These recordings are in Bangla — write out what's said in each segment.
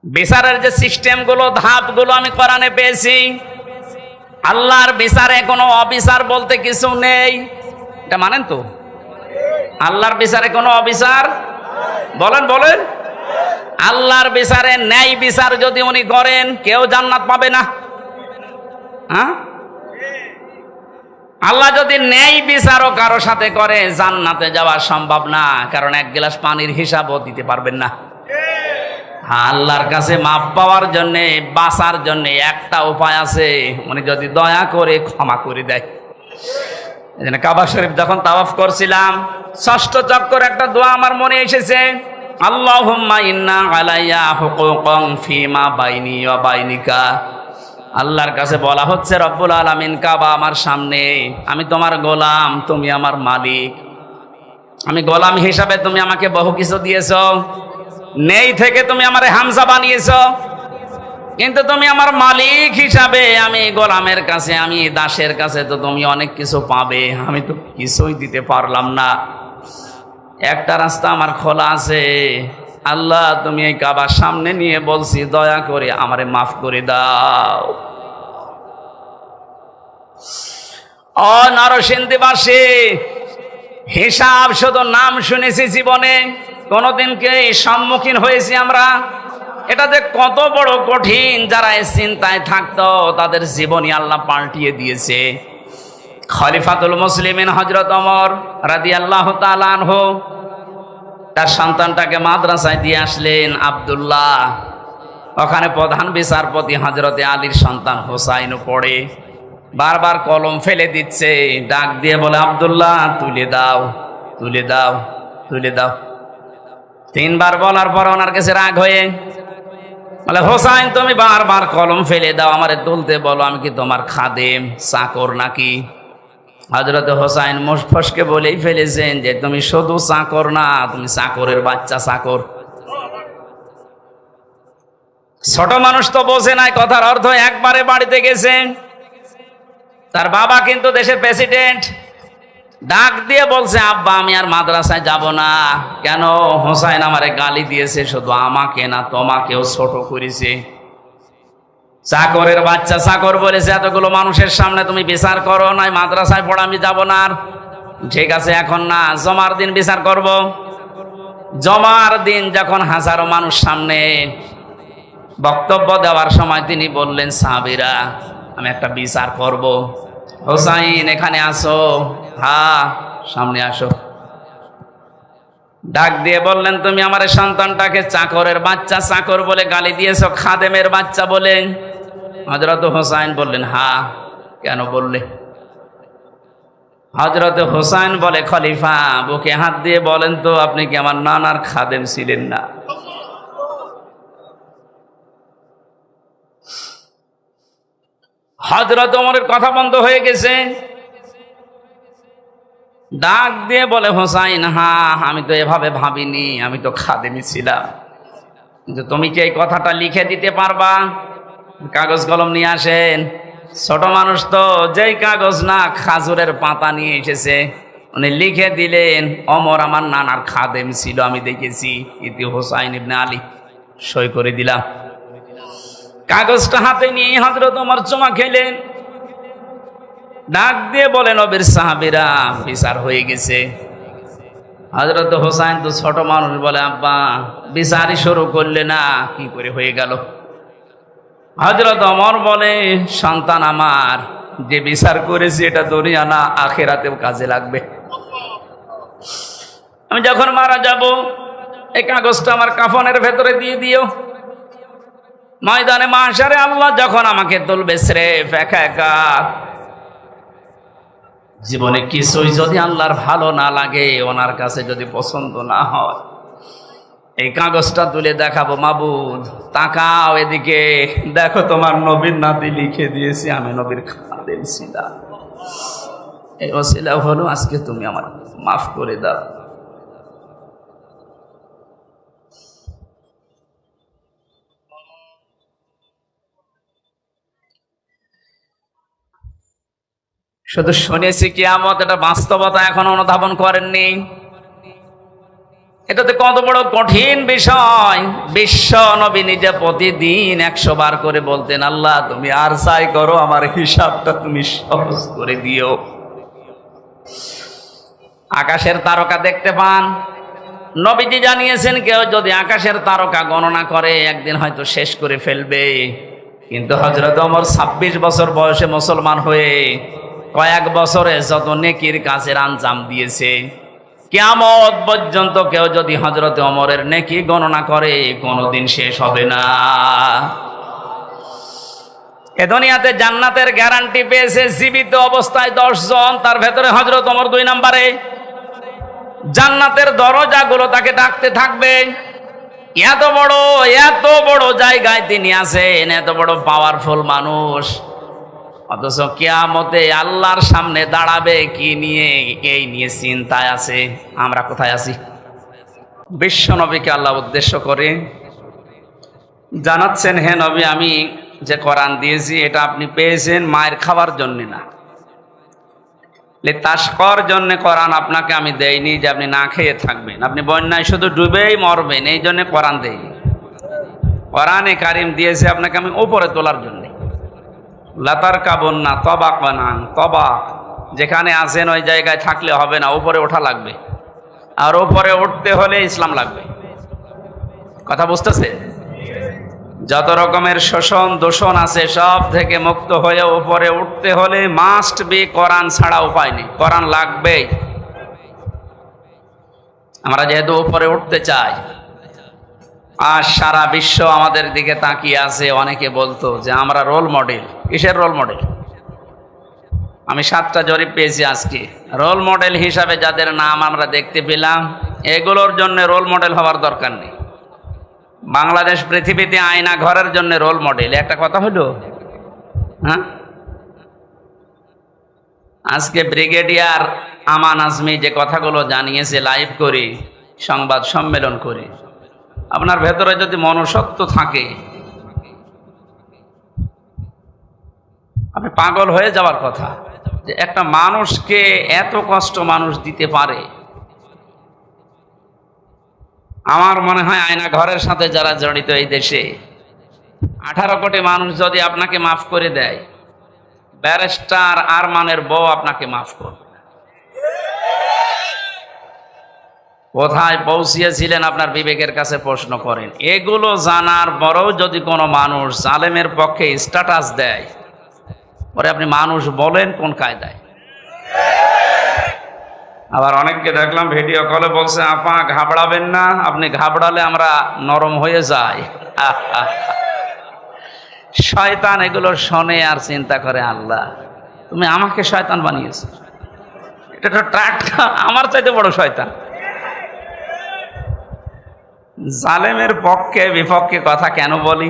বিচারের যে সিস্টেমগুলো, ধাপগুলো আমি কোরআনে পেয়েছি। আল্লাহর বিচারে কোনো অবিচার বলতে কিছু নেই, এটা মানেন তো? আল্লাহর বিচারে কোনো অবিচার বলেন বলেন আল্লাহর বিচারে ন্যায় বিচার যদি উনি করেন, কেউ জান্নাত পাবে না। হ্যাঁ, আল্লাহ যদি ন্যায় বিচারও কারো সাথে করে, জান্নাতে যাওয়া সম্ভব না, কারণ এক গ্লাস পানির হিসাবও দিতে পারবেন না। আল্লাহর কাছে মাপ পাওয়ার জন্য, বাঁচার জন্য একটা উপায় আছে, উনি যদি দয়া করে ক্ষমা করে দেয়। এজন্য কাবা শরীফ যখন তাওয়াফ করছিলাম, ষষ্ঠ চক্কর একটা দোয়া আমার মনে এসেছে, আল্লাহুম্মা ইন্না আলাইয়া হুকুকান ফিমা বাইনি ওয়া বাইনিকা। আল্লাহর কাছে বলা হচ্ছে, রব্বুল আলামিন, কাবা আমার সামনে, আমি তোমার গোলাম, তুমি আমার মালিক। আমি গোলাম হিসাবে তুমি আমাকে বহু কিছু দিয়েছো, নেই থেকে তুমি আমারে হামজা বানিয়েছো, কিন্তু তুমি আমার মালিক হিসাবে আমি গোলামের কাছে, আমি দাসের কাছে তো তুমি অনেক কিছু পাবে, আমি তো কিছুই দিতে পারলাম না। একটা রাস্তা আমার খোলা আছে, আল্লাহ তুমি এই কাবার সামনে নিয়ে বলছি, দয়া করে আমারে মাফ করে দাও। ও নরসিংদীবাসী, হিসাব শুধু নাম শুনেছি, জীবনে কোনোদিনকে সম্মুখীন হয়েছি আমরা? এটা যে কত বড় কঠিন, যারা এই চিন্তায় থাকতো তাদের জীবনই আল্লাহ পাল্টিয়ে দিয়েছে। খলিফাতুল মুসলিমিন হযরত ওমর রাদিয়াল্লাহু তাআলা আনহু তার সন্তানটাকে মাদ্রাসায় দিয়ে আসলেন, আব্দুল্লাহ। ওখানে প্রধান বিচারপতি হযরতে আলীর সন্তান হোসাইনও পড়ে, বারবার কলম ফেলে দিচ্ছে, ডাক দিয়ে বলে, আব্দুল্লাহ তুলে দাও, তুলে দাও, তুলে দাও। তিনবার বলার পর ওনার কাছে রাগ হয়ে বলে, হোসাইন তুমি বারবার কলম ফেলে দাও, আমারে তুলতে বলো, আমি কি তোমার খাদেম, চাকর নাকি? হযরত হোসাইন মুশফসকে বলেই ফেলেছেন যে তুমি শুধু চাকর না, তুমি চাকরের বাচ্চা চাকর। ছোট মানুষ তো বোঝে নাই কথার অর্থ। একবারে বাড়িতে গেছে, তার বাবা কিন্তু দেশের প্রেসিডেন্ট, ডাক দিয়ে বলছে, আব্বা আমি আর মাদ্রাসায় যাব না। কেন? হোসাইন আমারে গালি দিয়েছে, শুধু আমাকে না তোমাকেও ছোট করেছে। চাকরের বাচ্চা চাকর বলেছে, এতগুলো মানুষের সামনে তুমি বিচার করো, নাই মাদ্রাসায় পড়া, আমি যাব না। ঠিক আছে, এখন না, জমার দিন বিচার করব। জমার দিন যখন হাজারো মানুষ সামনে বক্তব্য দেওয়ার সময় তিনি বললেন, সাহাবীরা আমি একটা বিচার করব। হোসাইন এখানে আসো, হ্যাঁ সামনে আসো। ডাক দিয়ে বললেন, তুমি আমার সন্তানটাকে চাকরের বাচ্চা চাকর বলে গালি দিয়েছো, খাদেমের বাচ্চা বলে। হযরত হোসাইন বললেন, হ্যাঁ। কেন বললে? হযরত হোসাইন বলে, খলিফা বুকে হাত দিয়ে বলেন তো, আপনি কি আমার নানার খাদেম ছিলেন না? হযরত ওমরের কথা বন্ধ হয়ে গেছে। ডাক দিয়ে বলে, হোসাইন হ্যাঁ, আমি তো এভাবে ভাবিনি, আমি তো খাদেমই ছিলাম। কিন্তু তুমি কি এই কথাটা লিখে দিতে পারবা? কাগজ কলম নিয়ে আসেন। ছোট মানুষ তো, যেই কাগজ না খাজুরের পাতা নিয়ে এসেছে, উনি লিখে দিলেন, ওমর আমার নানার খাদেম ছিল, আমি দেখেছি, ইতি হোসাইন ইবনে আলী। সই করে দিলাম। কাগজটা হাতে নিয়ে হযরত ওমর চুমা খেলেন। ডাক দিয়ে বলেন, নবীর সাহাবীরা বিচার হয়ে গেছে। হযরত হোসাইন তো ছোট মানুষ, বলে, আব্বা বিচারই শুরু করলে না, কি করে হয়ে গেল? হযরত ওমর বলে, সন্তান আমার, যে বিচার করেছি এটা দুনিয়া না আখিরাতেও কাজে লাগবে। আমি যখন মারা যাব, এই কাগজটা আমার কাফনের ভেতরে দিয়ে দিও। ময়দানে মাহশারে আল্লাহ যখন আমাকে তুলবে স্রেফ একা একা, জীবনে কিছুই যদি আল্লাহর ভালো না লাগে, ওনার কাছে যদি পছন্দ না হয়, এই কাগজটা তুলে দেখাবো, মাবুদ তাকাও এদিকে, দেখো তোমার নবীর নাতি লিখে দিয়েছি, আমি নবীর খাদেম ছিলাম। এই ওসিলা হলো আজকে তুমি আমার মাফ করে দাও। শুধু শুনেছি কিয়ামত, এটা বাস্তবতা এখন অনুধাবন করেননি। এটাতে কত বড় কঠিন বিষয়। বিশ্ব নবী নিজে প্রতিদিন 100 বার করে বলতেন, আল্লাহ তুমি আর চাই করো, আমার হিসাবটা তুমি সহজ করে দিও। আকাশের তারকা দেখতে পান, নবীজি জানিয়েছেন কেউ যদি আকাশের তারকা গণনা করে একদিন হয়তো শেষ করে ফেলবে। কিন্তু হযরত ওমর 26 বছর বয়সে মুসলমান হয়ে কয়েক বছরে যত নেকির কাজের আঞ্জাম দিয়েছে, কিয়ামত পর্যন্ত কেউ যদি হযরত ওমরের নেকি গণনা করে কোনোদিন শেষ হবে না। এ দুনিয়াতে জান্নাতের গ্যারান্টি পেয়েছে জীবিত অবস্থায় 10 জন, তার ভেতরে হযরত ওমর 2 নম্বরে। জান্নাতের দরজাগুলো তাকে ডাকতে থাকবে। এত বড় জায়গায় তিনি আছেন, এত বড় পাওয়ারফুল মানুষ, অথচ কিয়ামতে আল্লাহর সামনে দাঁড়াবে কি নিয়ে, এই নিয়ে চিন্তায় আছে। আমরা কোথায় আছি? বিশ্ব নবীকে আল্লাহ উদ্দেশ্য করে জানাচ্ছেন, হে নবী, আমি যে কোরআন দিয়েছি এটা আপনি পেয়েছেন মায়ের খাওয়ার জন্য না, লিতাশকর জন্য কোরআন আপনাকে আমি দেইনি যে আপনি না খেয়ে থাকবেন, আপনি বন্যায় শুধু ডুবেই মরবেন, এই জন্য কোরআন দেইনি। কোরআনে কারিম দিয়েছে আপনাকে আমি উপরে তোলার জন্য। লাতার কাবন্না তবাক বানান, তবাক যেখানে আছেন ওই জায়গায় থাকলে হবে না, উপরে ওঠা লাগবে। আর উপরে উঠতে হলে ইসলাম লাগবে। কথা বুঝতেছে? যত রকমের শোষণ দূষণ আছে সব থেকে মুক্ত হয়ে উপরে উঠতে হলে মাস্ট বি কোরআন ছাড়া উপায় নেই, কোরআন লাগবেই। আমরা যেহেতু উপরে উঠতে চাই, আর সারা বিশ্ব আমাদের দিকে তাকিয়ে আছে, অনেকে বলতো যে আমরা রোল মডেল। কিসের রোল মডেল? আমি 7টা জরিপ পেয়েছি আজকে। রোল মডেল হিসাবে যাদের নাম আমরা দেখতে পেলাম, এগুলোর জন্য রোল মডেল হওয়ার দরকার নেই। বাংলাদেশ পৃথিবীতে আয়না ঘরের জন্য রোল মডেল। একটা কথা হলো, হ্যাঁ, আজকে ব্রিগেডিয়ার আমান আজমি যে কথাগুলো জানিয়েছে লাইভ করে, সংবাদ সম্মেলন করে, আপনার ভেতরে যদি মনুষ্যত্ব থাকে আপনি পাগল হয়ে যাওয়ার কথা যে একটা মানুষকে এত কষ্ট মানুষ দিতে পারে। আমার মনে হয় আয়না ঘরের সাথে যারা জড়িত এই দেশে 18 কোটি মানুষ যদি আপনাকে মাফ করে দেয়, ব্যারিস্টার আরমানের বউ আপনাকে মাফ করবে। কোথায় পৌঁছিয়েছিলেন আপনার বিবেকের কাছে প্রশ্ন করেন। এগুলো জানার পরেও যদি কোনো মানুষ জালেমের পক্ষে স্ট্যাটাস দেয়, পরে আপনি মানুষ বলেন কোন কায়দায়? আবার অনেককে দেখলাম ভিডিও কলে বলছে, আপা ঘাবড়াবেন না, আপনি ঘাবড়ালে আমরা নরম হয়ে যাই। শয়তান এগুলো শোনে আর চিন্তা করে, আল্লাহ তুমি আমাকে শয়তান বানিয়েছো, এটা তো টাটকা আমার চাইতে বড় শয়তান। জালেমের পক্ষে বিপক্ষে কথা কেন বলি?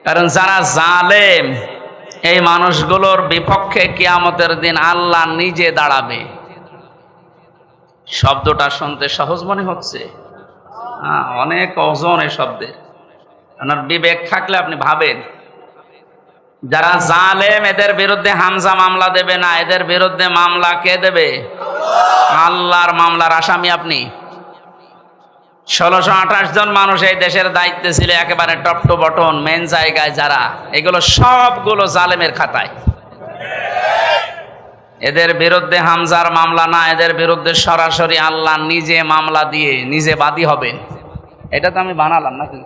কারণ যারা জালেম এই মানুষগুলোর বিপক্ষে কিয়ামতের দিন আল্লাহ নিজে দাঁড়াবে। শব্দটা শুনতে সহজ মনে হচ্ছে, অনেক ওজন এই শব্দের। আপনার বিবেক থাকলে আপনি ভাবেন, যারা জালেম এদের বিরুদ্ধে হামজা মামলা দেবে না, এদের বিরুদ্ধে মামলা কে দেবে? আল্লাহর মামলার আসামি আপনি। 1628 জন মানুষ এই দেশের দায়িত্বে ছিল, একেবারে টপ টু বটন মেন জায়গায় যারা, এগুলো সবগুলো জালেমের খাতায়। এদের বিরুদ্ধে হামজার মামলা না, এদের বিরুদ্ধে সরাসরি আল্লাহ নিজে মামলা দিয়ে নিজে বাদী হবেন। এটা তো আমি বানালাম নাকি?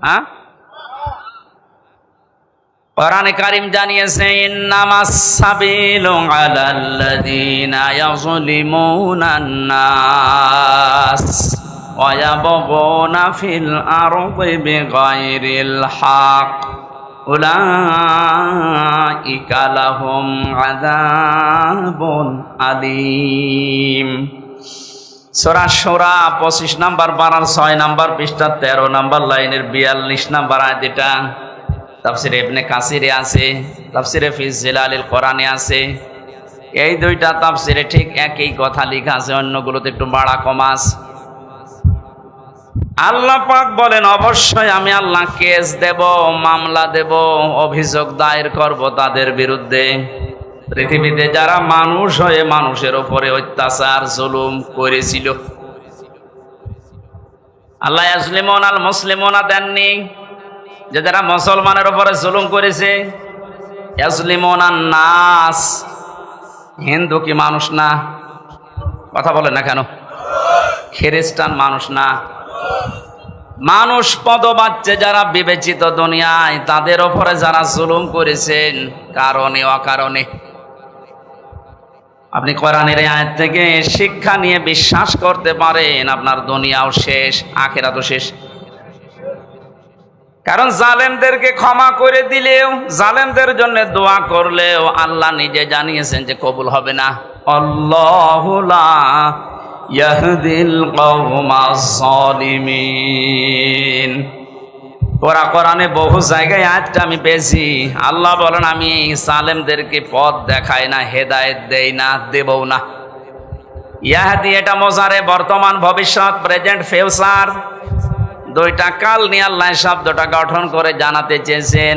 হ্যাঁ, কোরআনে কারীম জানিয়েছে, ইন্নামাস সাবিলু আলাল্লাযীনা ইয়াযলিমুনান নাস ওয়া ইয়াবগুনা ফিল আরদি বিগাইরিল হক উলাইকা লাহুম আযাবুন আলীম। সূরা শূরা 25 নম্বর পারার 6 নম্বর পৃষ্ঠা 13 নম্বর লাইনের 42 নম্বর আয়াত। এটা তাফসিরে ইবনে কাসিরে আছে, তাফসিরে ফি জিলালিল কোরআনে আছে। এই দুইটা তাফসিরে ঠিক একই কথা লেখা আছে, অন্যগুলোতে একটু বাড়া কমা আছে। আল্লাহ পাক বলেন, অবশ্যই আমি আল্লাহ কেস দেব, মামলা দেব, অভিযোগ দায়ের করব তাদের বিরুদ্ধে পৃথিবীতে যারা মানুষ হয়ে মানুষের উপরে অত্যাচার জুলুম করেছিল, আল্লাহ ইয়াজলিমুন আল মুসলিমুনা দেননি, যে যারা মুসলমানের উপরে জুলুম করেছে। ইয়াজলিমুনা নাস, হিন্দু কি মানুষ না? কথা বলে না কেন? খ্রিস্টান মানুষ না? মানুষ পদবাচ্চে যারা বিবেচিত দুনিয়ায়, তাদের উপরে যারা জুলুম করেছেন কারণে অকারণে। আপনি কোরআনের এই আয়াত থেকে শিক্ষা নিয়ে বিশ্বাস করতে পারেন, আপনার দুনিয়াও শেষ, আখিরাতও শেষ। কারণ জালেমদেরকে ক্ষমা করে দিলেও, জালেমদের জন্য দোয়া করলেও আল্লাহ নিজে জানিয়েছেন যে কবুল হবে না। আল্লাহু লা ইয়াহদিল কওমাস যালিমিন। কোরআনে বহু জায়গায় আয়াতটা আমি পেয়েছি। আল্লাহ বলেন, আমি জালেমদেরকে পথ দেখাই না, হেদায়েত দেই না, দেবও না। ইয়াহদি এটা মোজারে, বর্তমান, ভবিষ্যৎ, প্রেজেন্ট, ফিউচার, দুইটা কাল নিয়ে আল্লাহ শব্দটা গঠন করে জানাতে চেয়েছেন।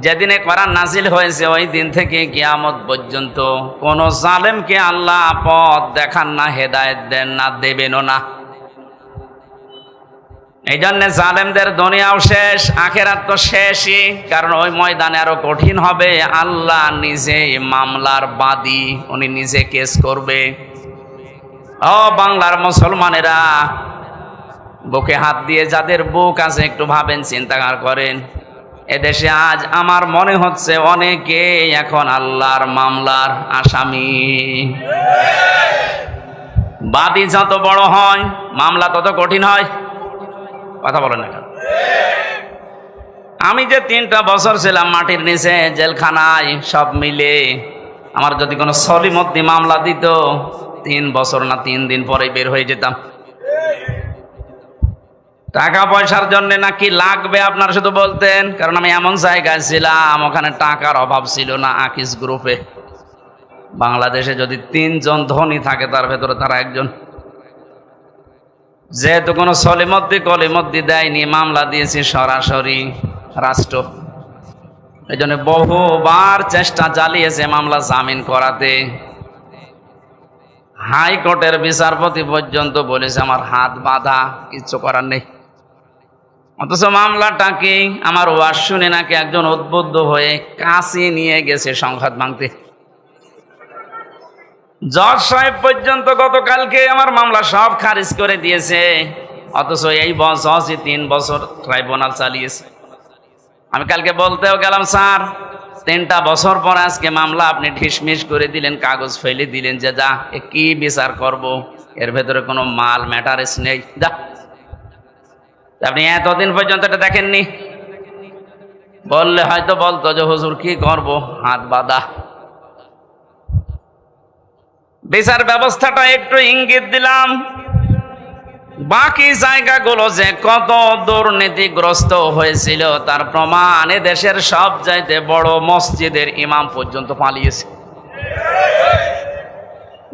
যেদিনে কোরআন নাজিল হয়েছে ওই দিন থেকে কিয়ামত পর্যন্ত কোন জালেমকে আল্লাহ পথ দেখান না, হেদায়েত দেন না, দেবেনও না। এই জন্য জালেমদের দুনিয়াও শেষ, আখিরাত তো শেষই। কারণ ওই ময়দানে আরো কঠিন হবে। আল্লাহ নিজে মামলার বাদী, উনি নিজে কেস করবে। ও বাংলার মুসলমানেরা, বুকে হাত দিয়ে যাদের বুক আছে একটু ভাবেন, চিন্তা করেন। এদেশে আজ আমার মনে হচ্ছে অনেকে এখন আল্লাহর মামলার আসামি। বাদী যত বড় হয় মামলা তত কঠিন হয়। কথা বলেন না? আমি যে 3টা বছর ছিলাম মাটির নিচে জেলখানায়, সব মিলে আমার যদি কোনো সলিমদ্দি মামলা দিত, 3 বছর না 3 দিন পরে বের হয়ে যেতাম। টাকা পয়সার জন্য নাকি লাগবে আপনারা শুধু বলতেন, কারণ আমি এমন জায়গায় ছিলাম ওখানে টাকার অভাব ছিল না। আকিস গ্রুপে বাংলাদেশে যদি 3 জন ধনী থাকে তার ভেতরে তারা একজন। যেহেতু কোনো কলিমদ্দি দেয়নি, মামলা দিয়েছি সরাসরি রাষ্ট্র। এই জন্য বহুবার চেষ্টা চালিয়েছে মামলা জামিন করাতে। হাইকোর্টের বিচারপতি পর্যন্ত বলেছে আমার হাত বাঁধা, কিচ্ছু করার নেই। অথচ মামলাটাকে আমার ওয়াজ শুনে নাকি একজন উদ্বুদ্ধ হয়ে কাছে নিয়ে গেছে সংঘাত ভাঙতে। জজ সাহেব পর্যন্ত গতকালকে আমার মামলা সব খারিজ করে দিয়েছে। অথচ এই জজই 3 বছর ট্রাইব্যুনাল চালিয়েছে। আমি কালকে বলতেও গেলাম, স্যার 3টা বছর পর আজকে মামলা আপনি ঢিসমিস করে দিলেন, কাগজ ফেলে দিলেন, যে যা কি বিচার করব, এর ভেতরে কোনো মাল ম্যাটারেস নেই, যা। আপনি এতদিন পর্যন্ত এটা দেখেননি। বললে হয়তো বলতো যে হুজুর কি করব, হাত বাঁধা। বিচার ব্যবস্থাটা একটু ইঙ্গিত দিলাম। বাকি জায়গাগুলো যে কত দুর্নীতিগ্রস্ত হয়েছিল তার প্রমাণ দেশের সব চাইতে বড় মসজিদের ইমাম পর্যন্ত পালিয়েছে।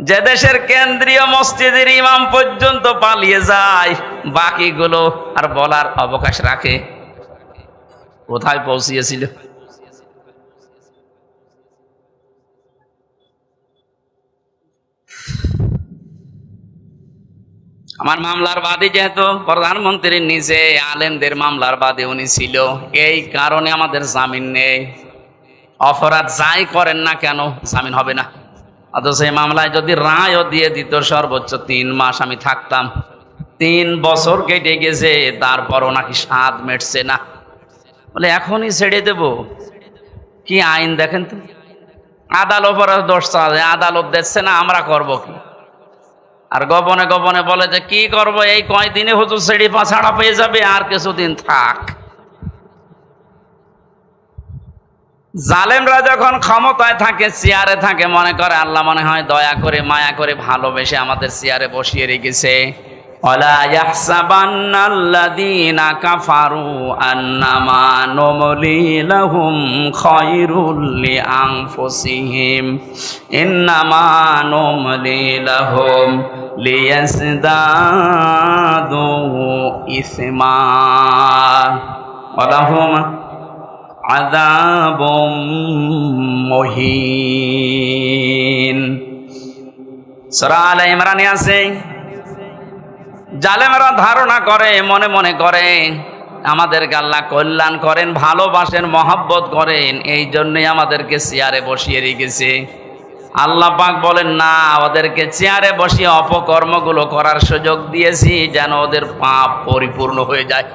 যে দেশের কেন্দ্রীয় মসজিদের ইমাম পর্যন্ত পালিয়ে যায়, বাকিগুলো আর বলার অবকাশ রাখে? কোথায় পৌঁছিয়েছিল? আমার মামলার বাদী যেহেতু প্রধানমন্ত্রী নিজে আলেমদের মামলার বাদী উনি ছিল, এই কারণে আমাদের জামিন নেই। অপরাধ যাই করেন না কেন জামিন হবে না। অথচ এই মামলায় যদি রায়ও দিয়ে দিত সর্বোচ্চ 3 মাস আমি থাকতাম। 3 বছর কেটে গেছে, তারপরও নাকি স্বাদ মেটছে না। বলে এখনই ছেড়ে দেব? কি আইন দেখেন তো। আদালত দোষ চায়, আদালত দেখছে না, আমরা করব কি? আর গোপনে গোপনে বলে যে কি করব, এই কয়দিনে হুজুর ছেড়ে ছাড়া পেয়ে যাবে, আর কিছুদিন থাক। জালেমরা যখন ক্ষমতায় থাকে, চেয়ারে থাকে, মনে করে আল্লাহ মনে হয় দয়া করে মায়া করে ভালোবেসে আমাদের চেয়ারে বসিয়ে রেখেছে। ওয়ালা ইয়াহসাবান্নাল্লাযীনা কাফারু আন্নামা নুমলি লাহুম খায়রুল লিআনফুসিহিম ইন্নামা নুমলি লাহুম লিয়াজদাদু ইসমা ওয়ালাহুম আযাবুম মুহিন। সূরা আলে ইমরানে আছে, জালেমেরা ধারণা করে, মনে মনে করে আমাদেরকে আল্লাহ কল্যাণ করেন, ভালোবাসেন, মহব্বত করেন, এই জন্যই আমাদেরকে চেয়ারে বসিয়ে রেখেছে। আল্লাহ পাক বলেন না, ওদেরকে চেয়ারে বসিয়ে অপকর্মগুলো করার সুযোগ দিয়েছি যেন ওদের পাপ পরিপূর্ণ হয়ে যায়।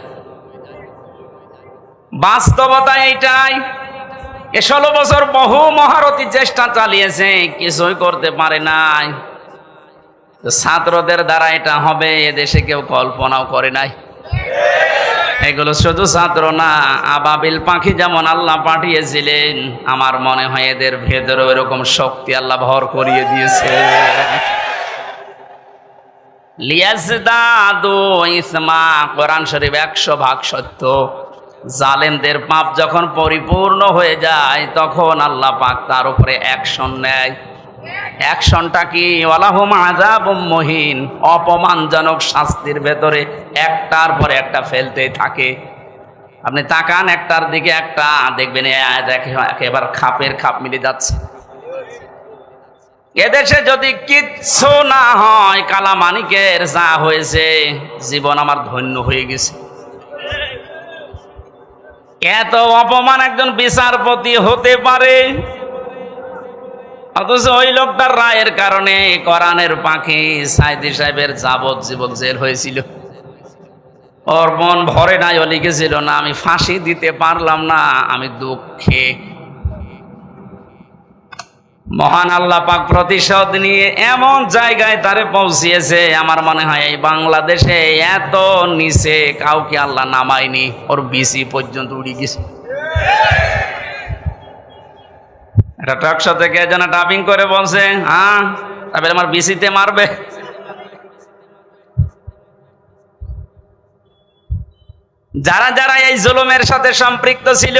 বাস্তবতা এইটাই। 16 বছর বহু মহারথী চেষ্টা চালিয়েছে, কিছুই করতে পারে নাই। ছাত্রদের দ্বারা এটা হবে এদেশে কেউ কল্পনাও করে নাই। এগুলো শুধু ছাত্র না, আবাবিল পাখি যেমন আল্লাহ পাঠিয়েছিলেন, আমার মনে হয় এদের ভেতরে এরকম শক্তি আল্লাহ ভর করিয়ে দিয়েছে। লিয়াজদাদু ইসমা, কোরআন শরীফ 100% সত্য। জালেমদের পাপ যখন পরিপূর্ণ হয়ে যায় তখন আল্লাহ পাক তার উপরে অ্যাকশন নেয়। অ্যাকশনটা কি? ওয়ালাহুম আযাবুম মুহিন, অপমানজনক শাস্তির ভেতরে একটার পর একটা ফেলতেই থাকে। আপনি তাকান একটার দিকে একটা, দেখবেন একেবারে খাপের খাপ মিলে যাচ্ছে। এদেশে যদি কিচ্ছু না হয়, কালামানিকের যা হয়েছে, জীবন আমার ধন্য হয়ে গেছে। এত অপমান একজন বিচারপতি হতে পারে, অথচ ওই লোকটার রায়ের কারণে কোরআনের পাখি সাইদি সাহেবের যাবজ্জীবন জেল হয়েছিল। ওর মন ভরে নাই, ও লিখেছিল না আমি ফাঁসি দিতে পারলাম না, আমি দুঃখে। মহান আল্লাহ পাক প্রতিশোধ নিয়ে এমন জায়গায় তারে পৌঁছিয়েছে, আমার মনে হয় এই বাংলাদেশে এত নিচে কাউকে আল্লাহ নামায়নি। ওর বিসি পর্যন্ত উড়ে গেছে। এটা টকশো থেকে যেন ডাবিং করে বলছে, হ্যাঁ তারপরে আমার বিসিতে মারবে। যারা যারা এই জুলুমের সাথে সম্পৃক্ত ছিল,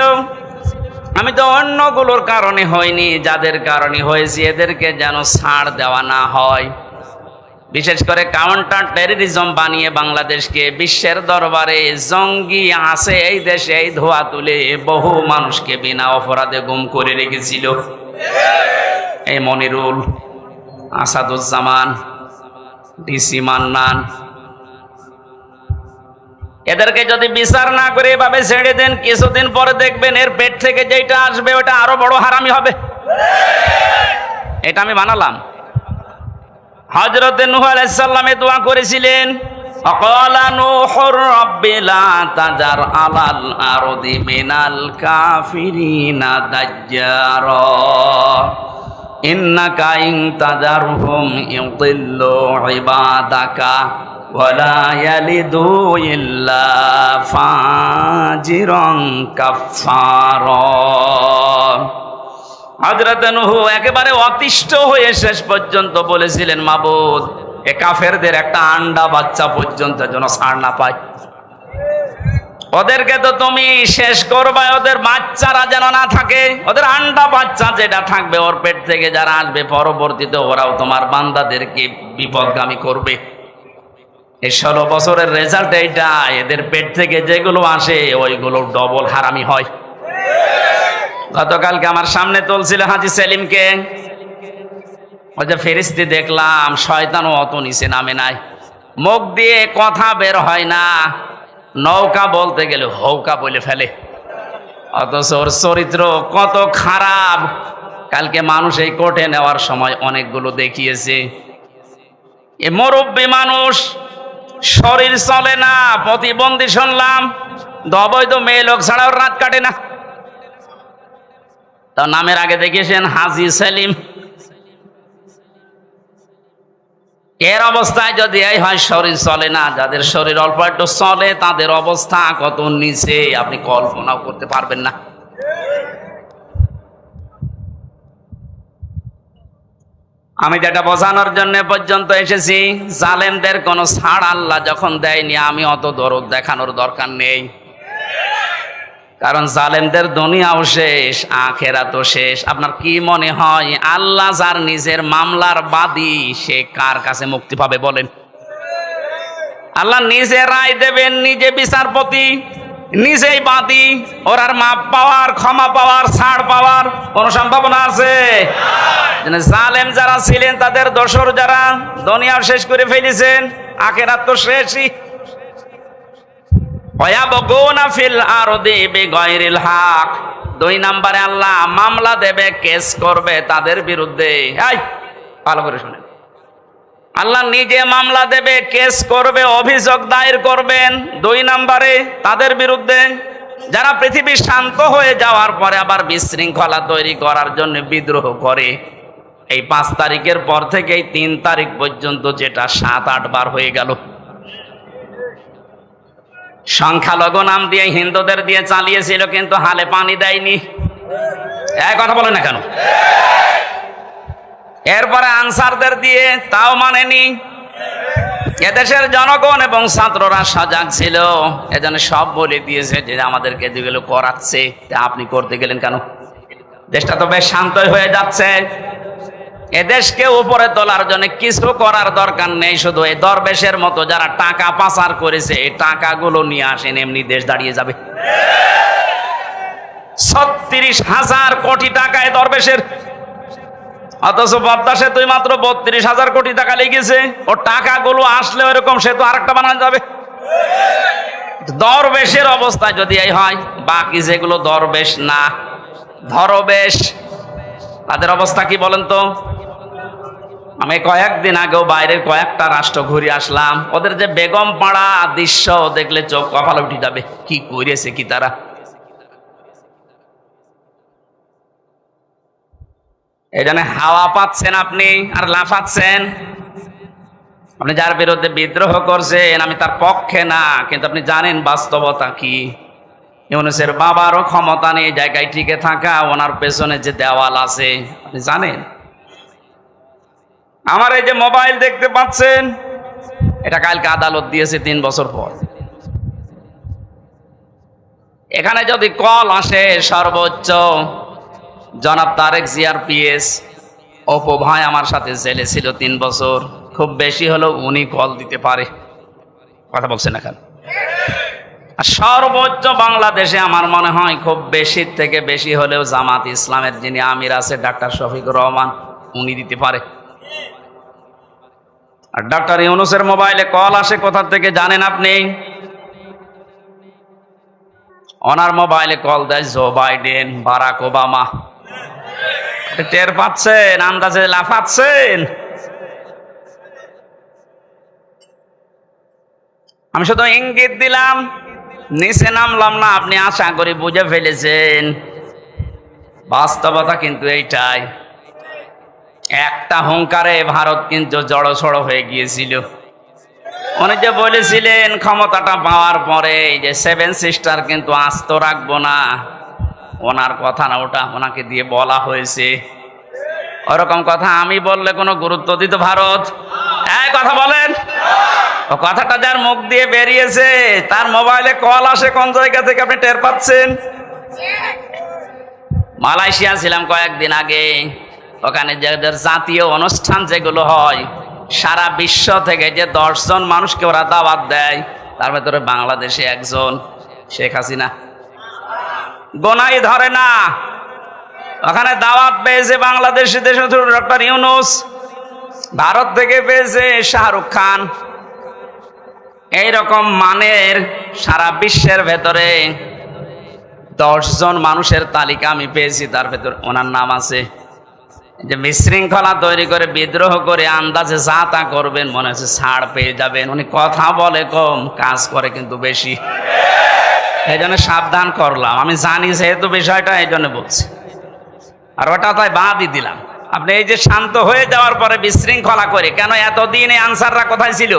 আমি তো অন্যগুলোর কারণে হয়নি, যাদের কারণে হয়েছে এদেরকে যেন ছাড় দেওয়া না হয়। বিশেষ করে কাউন্টার টেররিজম বানিয়ে বাংলাদেশকে বিশ্বের দরবারে জঙ্গি আছে এই দেশে এই ধোয়া তুলে বহু মানুষকে বিনা অপরাধে গুম করে রেখেছিল। এই মনিরুল, আসাদুজ্জামান, ডিসি মান্নান, এদেরকে যদি বিচার না করে এভাবে ছেড়ে দেন, কিছুদিন পরে দেখবেন এর পেট থেকে যেটা আসবে ওটা আরো বড় হারামি হবে। এটা আমি বানালাম। হযরত নূহ আলাইহিস সালাম দোয়া করেছিলেন, আকালা নূহুর রাব্বি লা তাজার আলাল আরদি মিনাল কাফিরিনা দাজ্জারা ইন্নাকা ইন তাজারহুম ইউদিল্লু ইবাদাকা ওয়ালা ইয়ালিদু ইল্লা ফাজিরান কাফফারা। হযরত নূহ একেবারে অতিষ্ঠ হয়ে শেষ পর্যন্ত বলেছিলেন, মাবুদ এ কাফেরদের একটা আন্ডা বাচ্চা পর্যন্ত যেন ছাড় না পায়। ওদেরকে তো তুমি শেষ করবে, ওদের বাচ্চারা যেন না থাকে, ওদের আন্ডা বাচ্চা যেটা থাকবে ওর পেট থেকে যারা আসবে পরবর্তীতে ওরাও তোমার বান্দাদেরকে বিপদগামী করবে। এই 16 বছরের রেজাল্ট এইটা, এদের পেট থেকে যেগুলো আসে ওইগুলো ডবল হারামি হয়। গতকালকে আমার সামনে তুলছিল হাজী সেলিমকে, ওই যে ফেরেশতা দেখলাম, শয়তানও অত নিচে নামে নাই, মুখ দিয়ে কথা বের হয় না, নৌকা বলতে গেলে হৌকা বলে ফেলে, অথচ ওর চরিত্র কত খারাপ। কালকে মানুষ এই কোর্টে নেওয়ার সময় অনেকগুলো দেখিয়েছে। এ মুরব্বী মানুষ, শরীর চলে না, প্রতিবন্ধী শুনলাম, অবৈধ মেয়ে লোক ছাড়া ওর রাত কাটে না। তার নামের আগে দেখিয়েছেন হাজী সেলিম। এর অবস্থায় যদি এই হয় শরীর চলে না, যাদের শরীর অল্প একটু চলে তাদের অবস্থা কত নিচে আপনি কল্পনাও করতে পারবেন না। আমি যেটা বোঝানোর জন্য পর্যন্ত এসেছি, জালেমদের কোনো ছাড় আল্লাহ যখন দেয়নি, আমি অত দরদ দেখানোর দরকার নেই। কারণ জালেমদের দুনিয়াও শেষ, আখেরাতও শেষ। আপনার কি মনে হয় আল্লাহ যার নিজের মামলার বাদী, সে কার কাছে মুক্তি পাবে বলেন? আল্লাহ নিজে রায় দেবেন, নিজে বিচারপতি, নিজেই বাদী, ওর আর মাপ পাওয়ার, ক্ষমা পাওয়ার, ছাড় পাওয়ার কোন সম্ভাবনা আছে? জালেম যারা ছিলেন, তাদের দোসর যারা দুনিয়া শেষ করে ফেলেছেন, আখিরাত তো শেষই। ওয়ায়াবগুনা ফিল আরদি বিগাইরিল হক। 2 নম্বরে আল্লাহ মামলা দেবে, কেস করবে তাদের বিরুদ্ধে। এই ভালো করে শুনেন, আল্লাহ নিজে মামলা দেবে, কেস করবে, অভিযোগ দায়ের করবেন 2 নম্বরে তাদের বিরুদ্ধে যারা পৃথিবী শান্ত হয়ে যাওয়ার পরে আবার বিশৃঙ্খলা তৈরি করার জন্য বিদ্রোহ করে। এই 5 তারিখের পর থেকে এই 3 তারিখ পর্যন্ত যেটা 7-8 বার হয়ে গেল। সংখ্যালঘু নাম দিয়ে হিন্দুদের দিয়ে চালিয়েছিল, কিন্তু হালে পানি দেয়নি। এক কথা বলে না কেন? এরপরে আনসারদের দিয়ে, তাও মানেনি। এদেশের জনগণ এবং ছাত্ররা সজাগ ছিল, এজন্য সব বলে দিয়েছে যে আমাদেরকে যেগুলো করাচ্ছে, আপনি করতে গেলেন কেন? দেশটা তো বেশ শান্তই হয়ে যাচ্ছে। এদেশকে উপরে তোলার জন্য কিছু করার দরকার নেই, শুধু এই দরবেশের মতো যারা টাকা পাচার করেছে এই টাকাগুলো নিয়ে আসেন, এমনি দেশ দাঁড়িয়ে যাবে। 36,000 কোটি টাকা এই দরবেশের, অথচ পদ্মা সেতুই মাত্র 32,000 কোটি টাকা লেগেছে। ও টাকাগুলো আসলে ওইরকম সেতু আরেকটা বানানো যাবে। দরবেশের অবস্থা যদি এই হয়, বাকি যেগুলো দরবেশ না, ধরবেশ, তাদের অবস্থা কি বলেন তো? আমি কয়েকদিন আগেও বাইরের কয়েকটা রাষ্ট্র ঘুরে আসলাম, ওদের যে বেগম পাড়া দৃশ্য দেখলে চোখ কপালে উঠে যাবে। কি করেছে কি তারা! এই জন্য হাওয়া পাচ্ছেন আপনি আর লাফাচ্ছেন। আপনি যার বিরুদ্ধে বিদ্রোহ করছেন, আমি তার পক্ষে না, কিন্তু আপনি জানেন বাস্তবতা কি। ইউনূসের বাবারও ক্ষমতা নেই জায়গায় টিকে থাকা, ওনার পেছনে যে দেওয়াল আছে আপনি জানেন। আমার এই যে মোবাইল দেখতে পাচ্ছেন, এটা কালকে আদালত দিয়েছে 3 বছর পর। এখানে যদি কল আসে, সর্বোচ্চ জনাব তারেক জিয়ার পিএস অপু ভাই আমার সাথে জেলে ছিল 3 বছর, খুব বেশি হলেও উনি কল দিতে পারে। কথা বলছেন এখন? আর সর্বোচ্চ বাংলাদেশে আমার মনে হয় খুব বেশি থেকে বেশি হলেও জামাত ইসলামের যিনি আমির আছে ডাক্তার শফিকুর রহমান, উনি দিতে পারে। আর ডাক্তার ইউনূসের মোবাইলে কল আসে কোথা থেকে জানেন আপনি? ওনার মোবাইলে কল দেয় জো বাইডেন, বারাক ওবামা। টের পাচ্ছেন? আন্দাজে লাফাচ্ছেন। আমি শুধু ইঙ্গিত দিলাম, নিচে নামলাম না। আপনি আশা করি বুঝে ফেলেছেন। বাস্তবতা কিন্তু এইটাই। একটা হুঙ্কারে ভারত কিন্তু জড়সড় হয়ে গিয়েছিল। উনি যে বলেছিলেন ক্ষমতাটা পাওয়ার পরে যে 7 সিস্টার কিন্তু আস্ত রাখবো না, ওনার কথা না ওটা, ওনাকে দিয়ে বলা হয়েছে। ওরকম কথা আমি বললে কোনো গুরুত্ব দিত ভারত? এই কথা বলেন। ও কথাটা যার মুখ দিয়ে বেরিয়েছে তার মোবাইলে কল আসে কোন জায়গা থেকে আপনি টের পাচ্ছেন? মালয়েশিয়া ছিলাম কয়েকদিন আগে, ওখানে যাদের জাতীয় অনুষ্ঠান যেগুলো হয়, সারা বিশ্ব থেকে যে 10 জন মানুষকে ওরা দাওয়াত দেয়, তার ভেতরে বাংলাদেশে একজন, শেখ হাসিনা। গোনাই ধরে না। ওখানে দাওয়াত পেয়েছে বাংলাদেশি ডক্টর ইউনূস, ভারত থেকে পেয়েছে শাহরুখ খান। এইরকম মানের সারা বিশ্বের ভেতরে 10 জন মানুষের তালিকা আমি পেয়েছি, তার ভেতর ওনার নাম আছে। যে বিশৃঙ্খলা তৈরি করে বিদ্রোহ করে আন্দাজে যা তা করবেন, মনে হচ্ছে ছাড় পেয়ে যাবেন। উনি কথা বলে কম, কাজ করে কিন্তু বেশি। এই জন্য সাবধান করলাম, আমি জানি যেহেতু বিষয়টা, এই জন্য বলছি। আর ওটা তাই বাদই দিলাম। আপনি এই যে শান্ত হয়ে যাওয়ার পরে বিশৃঙ্খলা করে কেন? এতদিন এই আনসাররা কোথায় ছিল?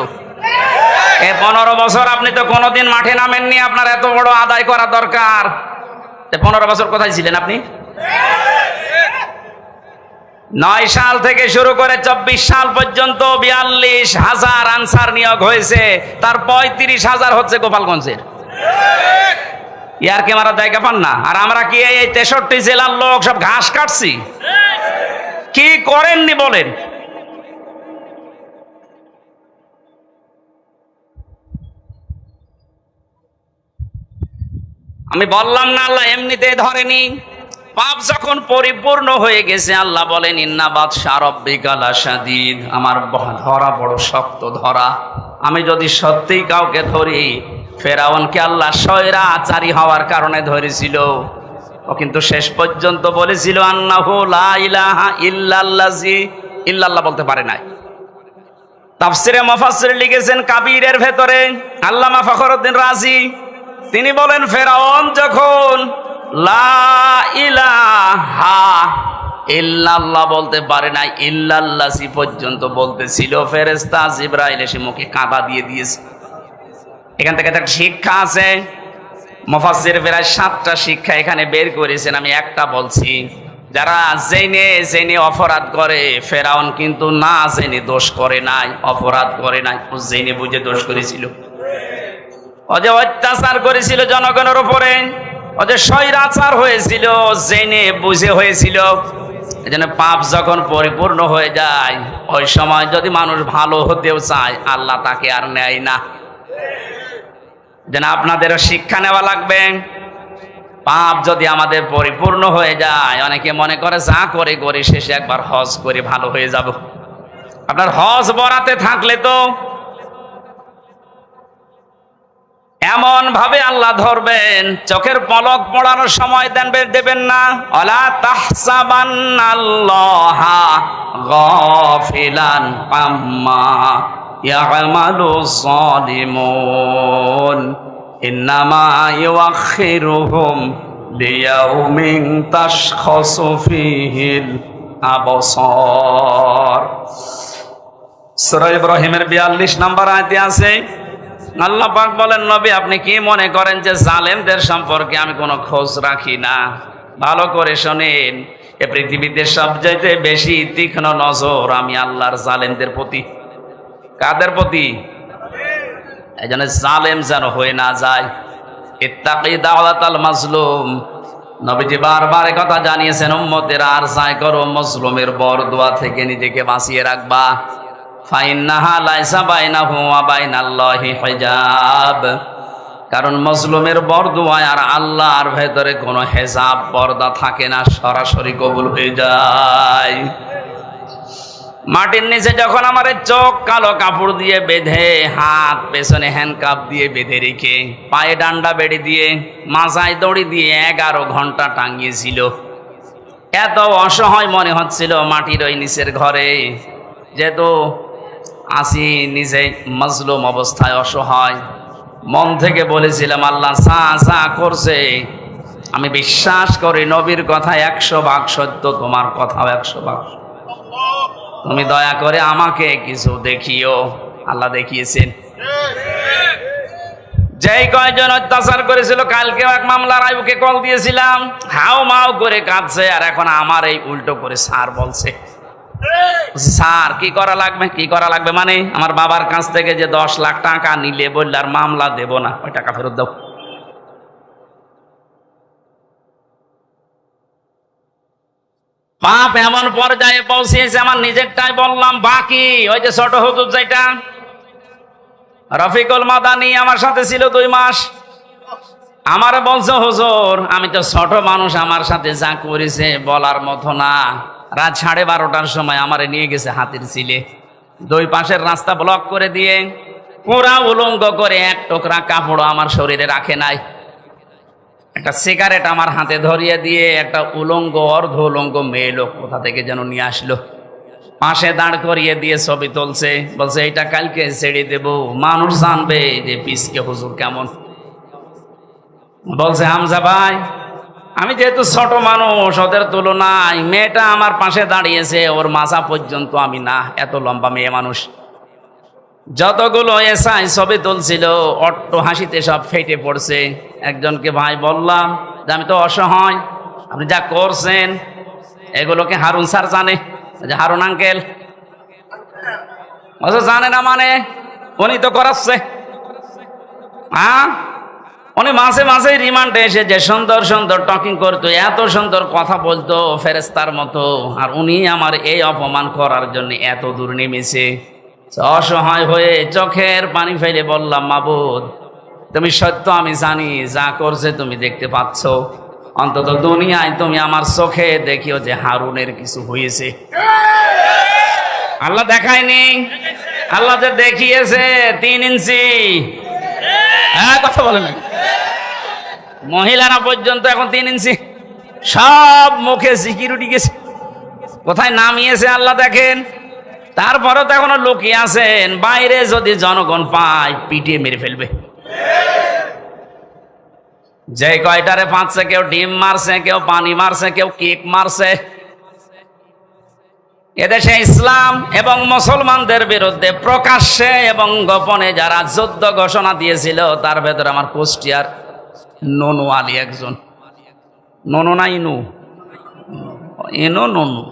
এই 15 বছর আপনি তো কোনোদিন মাঠে নামেননি। আপনার এত বড় আদায় করা দরকার। 15 বছর কোথায় ছিলেন আপনি? 9 সাল থেকে শুরু করে 24 সাল পর্যন্ত 42,000 আনসার নিয়োগ হয়েছে, তার 35,000 হচ্ছে গোপালগঞ্জের। ইয়ার কে মারা জায়গা পান না? আর আমরা কি এই 63 জেলার লোক সব ঘাস কাটছি? কি করেননি বলেন? আমি বললাম না আল্লাহ এমনিতেই ধরেনি, পাপ যখন পরিপূর্ণ হয়ে গেছে আল্লাহ বলেন ইন্না বাতশা রাব্বিকা লাশাদীদ, আমার ধরা বড় শক্ত ধরা। আমি যদি সত্যিই কাউকে ধরি, ফেরাউনকে আল্লাহ স্বৈরাচারী হওয়ার কারণে ধরেছিল, ও কিন্তু শেষ পর্যন্ত বলেছিল আন্নাহু লা ইলাহা ইল্লাল্লাজি, ইল্লাল্লাহ বলতে পারে নাই। তাফসিরে মুফাসসির লিখেছেন কাবীরের ভেতরে আল্লামা ফখরুদ্দিন রাজি, তিনি বলেন ফেরাউন যখন লা ইলাহা ইল্লাল্লাহ বলতে পারে নাই, ইল্লাল্লাহি পর্যন্ত বলতেছিল, ফেরেশতা জিবরাইল এসে মুখে কাঁদা দিয়ে দিয়েছে। এখান থেকে একটা শিক্ষা আছে, মুফাসসির প্রায় 7টা শিক্ষা এখানে বের করেছেন, আমি একটা বলছি। যারা জেনে অপরাধ করে, ফেরাউন কিন্তু না জেনে দোষ করে নাই, অপরাধ করে নাই, ও জেনে বুঝে দোষ করেছিল। ও যে অত্যাচার করেছিল জনগণের উপরে, ও যে স্বৈরাচার হয়েছিল, জেনে বুঝে হয়েছিল। এজন্য পাপ যখন পরিপূর্ণ হয়ে যায়, ওই সময় যদি মানুষ ভালো হতেও চায়, আল্লাহ তাকে আর নেয় না। যেন আপনাদেরও শিক্ষা নেওয়া লাগবে। পাপ যদি আমাদের পরিপূর্ণ হয়ে যায়, অনেকে মনে করে যা করে করে শেষে একবার হজ করে ভালো হয়ে যাব। আপনার হজ বরাতে থাকলে তো এমন ভাবে আল্লাহ ধরবেন, চোখের পলক পড়ানোর সময় দেবেন না। ওয়ালা তাহসাবান্নাল্লাহা গাফিলান আম্মা ইয়ামালু যালিমুন ইন্নামা ইউআখিরুহুম লিয়াউমিন তাশখাসু ফীহিল আবসার। সূরা ইব্রাহিমের 42 নম্বর আয়াতে আছে, আল্লাহ পাক বলেন নবী আপনি কি মনে করেন যে জালেমদের সম্পর্কে আমি কোনো খোঁজ রাখি না? ভালো করে শোনেন, এ পৃথিবীতে সবচাইতে বেশি তীক্ষ্ণ নজর আমি আল্লাহর জালেমদের প্রতি। কাদের প্রতি? এই জন্য জালেম যেন হয়ে না যায়। ইত্তাকি দাওয়াতাল মাজলুম, নবীজি বারবার কথা জানিয়েছেন উম্মতেরা আর যাই করো মজলুমের বরদোয়া থেকে নিজেকে বাঁচিয়ে রাখবা। ফাইন্নাহা লাইসা বাইনাহু ওয়া বাইনাল্লাহি হিজাব, কারণ মজলুমের বরদোয়া আর আল্লাহর ভেতরে কোনো হেজাব পর্দা থাকে না, সরাসরি কবুল হয়ে যায়। মাটির নিচে যখন আমার চোখ কালো কাপড় দিয়ে বেঁধে, হাত পেছনে হ্যান্ডকাপ দিয়ে বেঁধে রেখে, পায়ে ডান্ডা বেড়ে দিয়ে, মাথায় দড়ি দিয়ে 11 ঘন্টা টাঙিয়েছিল, এত অসহায় মনে হচ্ছিল মাটির ওই নিচের ঘরে। যেহেতু আসি নিজে মজলুম অবস্থায় অসহায়, মন থেকে বলেছিলাম আল্লাহ যা করছে আমি বিশ্বাস করি, নবীর কথা 100 ভাগ সত্য, তোমার কথাও 100 ভাগ। তুমি দয়া করে আমাকে কিছু দেখিও। আল্লাহ দেখিয়েছেন। যেই কয়জন অত্যাচার করেছিল, কালকেও এক মামলার আইবুকে কল দিয়েছিলাম, হাও মাও করে কাঁদছে, আর এখন আমার এই উল্টো করে স্যার বলছে। স্যার কি করা লাগবে? কি করা লাগবে মানে আমার বাবার কাছ থেকে যে 10 লাখ টাকা নিলে বললে আর মামলা দেব না, ওই টাকা ফেরত দাও। পাপ এমন পর্যায়ে পৌঁছেছে, আমার নিজেরটাই বললাম, বাকি ওই যে ছোট হুজুর যেটা রফিকুল মাদানী আমার সাথে ছিল 2 মাস, আমার বলছে হুজুর আমি তো ছোট মানুষ, আমার সাথে যা করেছে বলার মতো না। রাত 12:30টার সময় আমারে নিয়ে গেছে হাতির ছিলে, 2 পাশের রাস্তা ব্লক করে দিয়ে পুরা উলঙ্গ করে, 1 টুকরা কাপড় আমার শরীরে রাখে নাই, একটা সিগারেট আমার হাতে ধরিয়ে দিয়ে একটা উলঙ্গ অর্ধ উলঙ্গ মেয়ে লোক কোথা থেকে যেন নিয়ে আসলো, পাশে দাঁড় করিয়ে দিয়ে ছবি তুলছে, বলছে এটা কালকে ছেড়ে দেব, মানুষ জানবে যে পিসকে হুজুর কেমন। বলছে হামজা ভাই আমি যেহেতু ছোট মানুষ, ওদের তুলনায় মেয়েটা আমার পাশে দাঁড়িয়েছে, ওর মাথা পর্যন্ত আমি না, এত লম্বা মেয়ে মানুষ। যতগুলো এসআই ছবি তুলছিল অট্ট হাসিতে সব ফেটে পড়ছে। একজনকে ভাই বললাম যে আমি তো অসহায়, আপনি যা করছেন এগুলোকে হারুন স্যার জানে, যে হারুন আঙ্কেল জানে না মানে উনি তো করাচ্ছে। হ্যাঁ, উনি মাঝে মাঝে রিমান্ডে এসে যে সুন্দর সুন্দর টকিং করতো, এত সুন্দর কথা বলতো ফেরেস্তার মতো, আর উনি আমার এই অপমান করার জন্য এত দূর নেমেছে। অসহায় হয়ে চোখের পানি ফেলে বললাম মাবুদ তুমি সত্য আমি জানি, যা করছে তুমি দেখতে পাচ্ছ। অন্তত দুনিয়ায় তুমি আমার চোখে দেখিও যে হারুনের কিছু হয়েছে। আল্লাহ দেখায়নি, আল্লাহ যে দেখিয়েছে 3 ইঞ্চি। হ্যাঁ, কথা বলে না, মহিলারা পর্যন্ত এখন 3 ইঞ্চি, সব মুখে সিকিউরিটি গেছে। কোথায় নামিয়েছে আল্লাহ দেখেন। তারপরে তো এখনো লুকিয়ে আছেন, বাইরে যদি জনগণ পায় পিটিয়ে মেরে ফেলবে। যে কয়টারে পাচ্ছে, কেউ ডিম মারছে, কেউ পানি মারছে, কেউ কেক মারছে। এদেশে ইসলাম এবং মুসলমানদের বিরুদ্ধে প্রকাশ্যে এবং গোপনে যারা যুদ্ধ ঘোষণা দিয়েছিল, তার ভেতরে আমার কুষ্টিয়ার ননু আলী একজন। ননু না ইনু, ইনু ননু।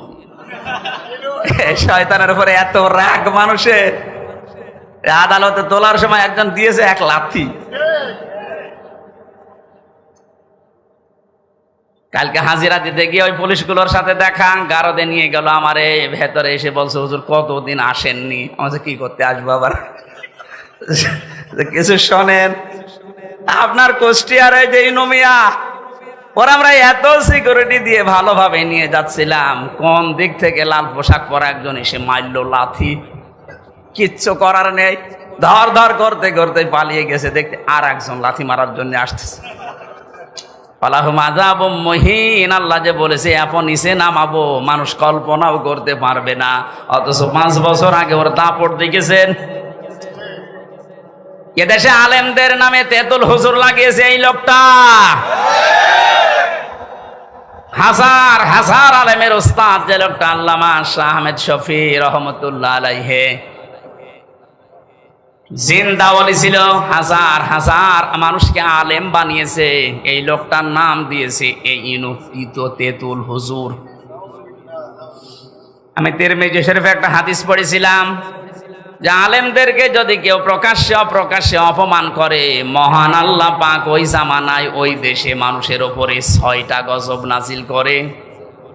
শয়তানের উপরে এত রাগ মানুষের, আদালতে তোলার সময় একজন দিয়েছে 1 লাথি। কালকে হাজিরা দিতে গিয়ে ওই পুলিশগুলোর সাথে দেখা, গারদে নিয়ে গেল আমারে। ভেতরে এসে বলছে, হুজুর কতদিন আসেননি? আমাকে কি করতে আসবো আবার? কিছু শোনেন, আপনার কুষ্টিয়ারে যে ইনুমিয়া, ওরা আমরা এত সিকিউরিটি দিয়ে ভালোভাবে নিয়ে যাচ্ছিলাম, কোন দিক থেকে লাল পোশাক পরা একজন এসে মারলো লাথি। কিচ্ছু করার নেই, ধর ধর করতে করতে পালিয়ে গেছে। দেখতে আর একজন লাথি মারার জন্য আসতেছে। মহিন, আল্লাহ যে বলেছে এখন নিচে নামাবো, মানুষ কল্পনাও করতে পারবে না। অথচ 5 বছর আগে ওর দাপট দেখেছেন। এদেশে আলেমদের নামে তেতুল হুজুর লাগিয়েছে এই লোকটা। হাজার হাজার আলেমের উস্তাদ যে লোকটা, আল্লামা শাহ আহমেদ শফি রহমতুল্লাহ আলাইহে, জিন্দা ওলি ছিল। হাজার হাজার মানুষকে আলেম বানিয়েছে। এই লোকটার নাম দিয়েছে এই ইনুফিত তেতুল হুজুর। আমি তিরমিজি শরীফে একটা হাদিস পড়েছিলাম যে আলেমদেরকে যদি কেউ প্রকাশ্যে অপ্রকাশ্যে অপমান করে, মহান আল্লাহ পাক ওই জামানায় ওই দেশে মানুষের ওপরে 6টা গজব নাজিল করে।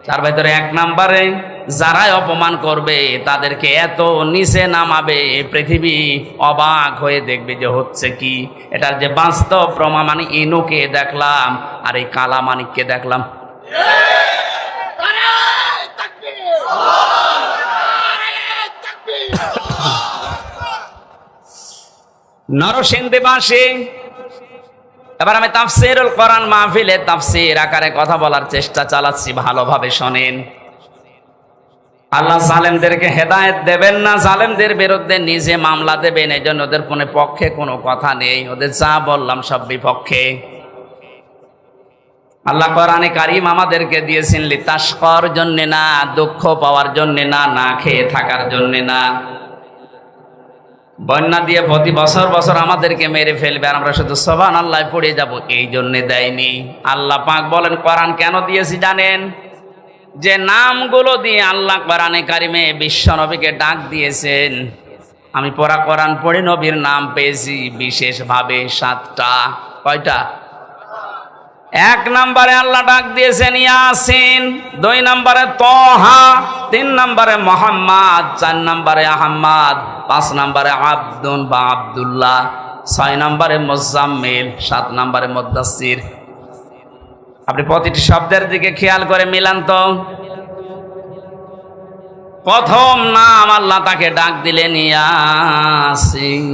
তার ভেতরে 1 নম্বরে যারাই অপমান করবে তাদেরকে এত নিচে নামাবে, পৃথিবী অবাক হয়ে দেখবে যে হচ্ছে কি। এটার যে বাস্তব প্রমাণ, মানে ইনুকে দেখলাম আর এই কালামানিককে দেখলাম। নরসিংদীবাসী, এবার আমি তাফসীরুল কোরআন মাহফিলে তাফসীর আকারে কথা বলার চেষ্টা চালাচ্ছি, ভালোভাবে শোনেন। আল্লাহ জালেমদেরকে হেদায়েত দেবেন না, জালেমদের বিরুদ্ধে নিজে মামলা দেবেন। এই জন্য ওদের কোনো পক্ষে কোনো কথা নেই, ওদের যা বললাম সব বিপক্ষে। আল্লাহ কোরআনে কারীম আমাদেরকে দিয়েছেন লিতাশকার জন্য না, দুঃখ পাওয়ার জন্য না, না খেয়ে থাকার জন্য না। বন্যা দিয়ে প্রতি বছর বছর আমাদেরকে মেরে ফেলবে আর আমরা শুধু সুবহানাল্লাহ পড়ে যাব, এই জন্য দেয়নি। আল্লাহ পাক বলেন কোরআন কেন দিয়েছি জানেন? যে নামগুলো দিয়ে আল্লাহ কোরআনে কারিমে বিশ্ব নবীকে ডাক দিয়েছেন। আমি পড়া কোরআন পড়ে নবীর নাম পেয়েছি বিশেষভাবে 7টা। কয়টা? 1 নম্বরে আল্লাহ ডাক দিয়েছেন ইয়াসিন, 2 নম্বরে তহা, 3 নম্বরে মোহাম্মদ, 4 নম্বরে আহমদ, 5 নম্বরে আব্দুন বা আব্দুল্লাহ, 6 নম্বরে মুজাম্মিল, 7 নম্বরে মুদ্দাসির। আপনি প্রতিটি শব্দের দিকে খেয়াল করে মিলান তো। প্রথম নাম আল্লাহ তাকে ডাক দিলেন ইয়াসিন।